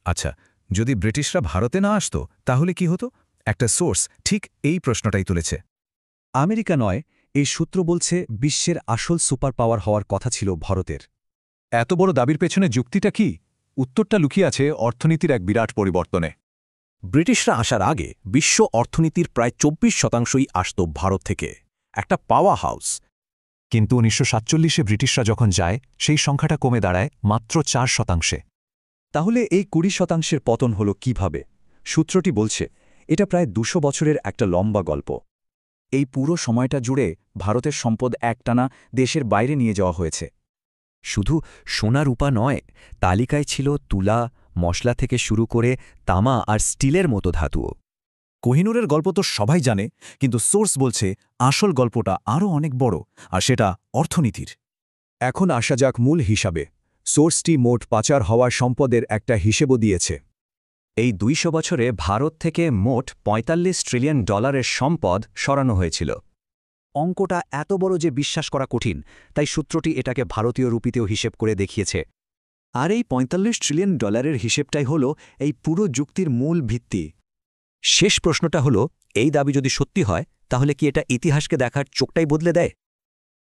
আচ্ছা, যদি ব্রিটিশরা ভারতে না আসতো তাহলে কি হতো? একটা সোর্স ঠিক এই প্রশ্নটাই তুলেছে। আমেরিকা নয়, এই সূত্র বলছে বিশ্বের আসল সুপার পাওয়ার হওয়ার কথা ছিল ভারতের। এত বড় দাবির পেছনে যুক্তিটা কি? উত্তরটা লুকিয়ে আছে অর্থনীতির এক বিরাট পরিবর্তনে। ব্রিটিশরা আসার আগে বিশ্ব অর্থনীতির প্রায় ২৪% আসত ভারত থেকে, একটা পাওয়ার হাউস। কিন্তু ১৯৪৭-এ ব্রিটিশরা যখন যায় সেই সংখ্যাটা কমে দাঁড়ায় মাত্র ৪%। তাহলে এই ২০% পতন হল কিভাবে? সূত্রটি বলছে এটা প্রায় ২০০ বছরের একটা লম্বা গল্প। এই পুরো সময়টা জুড়ে ভারতের সম্পদ একটানা দেশের বাইরে নিয়ে যাওয়া হয়েছে। শুধু সোনা রূপা নয়, তালিকায় ছিল তুলা, মশলা থেকে শুরু করে তামা আর স্টিলের মতো ধাতুও। কোহিনূরের গল্প তো সবাই জানে, কিন্তু সোর্স বলছে আসল গল্পটা আরও অনেক বড়, আর সেটা অর্থনীতির। এখন আসা যাক মূল হিসাবে। সোর্সটি মোট পাচার হওয়ার সম্পদের একটা হিসেবও দিয়েছে। এই ২০০ বছরে ভারত থেকে মোট $৪৫ ট্রিলিয়ন সম্পদ সরানো হয়েছিল। অঙ্কটা এত বড় যে বিশ্বাস করা কঠিন, তাই সূত্রটি এটাকে ভারতীয় রুপিতেও হিসেব করে দেখিয়েছে। আর এই $৪৫ ট্রিলিয়ন হিসেবটাই হল এই পুরো যুক্তির মূল ভিত্তি। শেষ প্রশ্নটা হলো, এই দাবি যদি সত্যি হয় তাহলে কি এটা ইতিহাসকে দেখার চোখটাই বদলে দেয়?